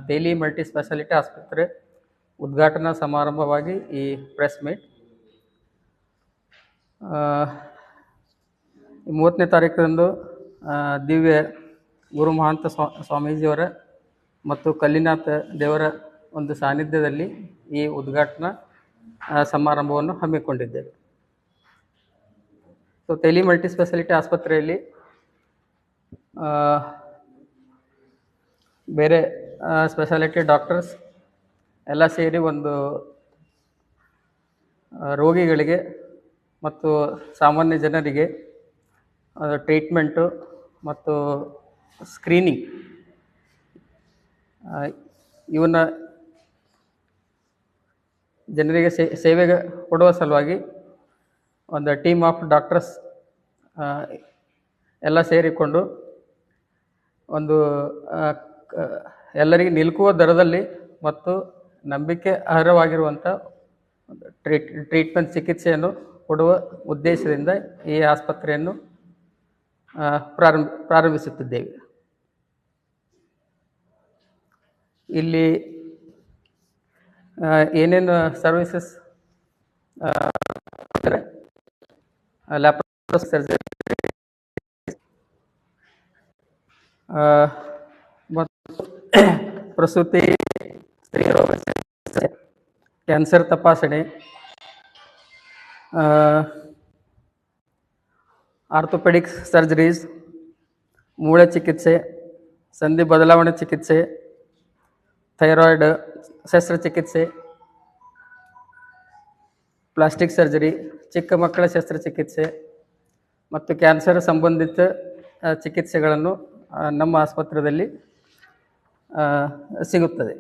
ತೇಲಿ multi speciality ಆಸ್ಪತ್ರೆ ಉದ್ಘಾಟನಾ ಸಮಾರಂಭವಾಗಿ ಈ ಪ್ರೆಸ್ ಮೀಟ್. 30ನೇ ತಾರೀಕರಂದು ದಿವ್ಯ ಗುರು ಮಹಾಂತ ಸ್ವಾಮೀಜಿಯವರ ಮತ್ತು ಕಲ್ಲಿನಾಥ ದೇವರ ಒಂದು ಸಾನ್ನಿಧ್ಯದಲ್ಲಿ ಈ ಉದ್ಘಾಟನಾ ಸಮಾರಂಭವನ್ನು ಹಮ್ಮಿಕೊಂಡಿದ್ದೇವೆ. ಸೊ ತೇಲಿ ಮಲ್ಟಿ ಸ್ಪೆಷಾಲಿಟಿ ಆಸ್ಪತ್ರೆಯಲ್ಲಿ ಬೇರೆ ಸ್ಪೆಷಾಲಿಟಿ ಡಾಕ್ಟರ್ಸ್ ಎಲ್ಲ ಸೇರಿ ಒಂದು ರೋಗಿಗಳಿಗೆ ಮತ್ತು ಸಾಮಾನ್ಯ ಜನರಿಗೆ ಟ್ರೀಟ್ಮೆಂಟು ಮತ್ತು ಸ್ಕ್ರೀನಿಂಗ್ ಇವನ್ನ ಜನರಿಗೆ ಸೇವೆ ಕೊಡುವ ಸಲುವಾಗಿ ಒಂದು ಟೀಮ್ ಆಫ್ ಡಾಕ್ಟರ್ಸ್ ಎಲ್ಲ ಸೇರಿಕೊಂಡು ಒಂದು ಎಲ್ಲರಿಗೆ ನಿಲುಕುವ ದರದಲ್ಲಿ ಮತ್ತು ನಂಬಿಕೆ ಅರ್ಹವಾಗಿರುವಂಥ ಟ್ರೀಟ್ಮೆಂಟ್ ಚಿಕಿತ್ಸೆಯನ್ನು ಕೊಡುವ ಉದ್ದೇಶದಿಂದ ಈ ಆಸ್ಪತ್ರೆಯನ್ನು ಪ್ರಾರಂಭಿಸುತ್ತಿದ್ದೇವೆ. ಇಲ್ಲಿ ಏನೇನು ಸರ್ವಿಸಸ್ ಲ್ಯಾಪ್ರಾಸ್ಕೋಪಿಕ್ ಸರ್ಜರಿ ಮತ್ತು ಪ್ರಸೂತಿ, ಸ್ತ್ರೀರೋಗ ಚಿಕಿತ್ಸೆ, ಕ್ಯಾನ್ಸರ್ ತಪಾಸಣೆ, ಆರ್ಥೋಪೆಡಿಕ್ಸ್ ಸರ್ಜರೀಸ್, ಮೂಳೆ ಚಿಕಿತ್ಸೆ, ಸಂಧಿ ಬದಲಾವಣೆ ಚಿಕಿತ್ಸೆ, ಥೈರಾಯ್ಡ್ ಶಸ್ತ್ರಚಿಕಿತ್ಸೆ, ಪ್ಲಾಸ್ಟಿಕ್ ಸರ್ಜರಿ, ಚಿಕ್ಕ ಮಕ್ಕಳ ಶಸ್ತ್ರಚಿಕಿತ್ಸೆ ಮತ್ತು ಕ್ಯಾನ್ಸರ್ ಸಂಬಂಧಿತ ಚಿಕಿತ್ಸೆಗಳನ್ನು ನಮ್ಮ ಆಸ್ಪತ್ರೆಯಲ್ಲಿ ಸಿಗುತ್ತದೆ.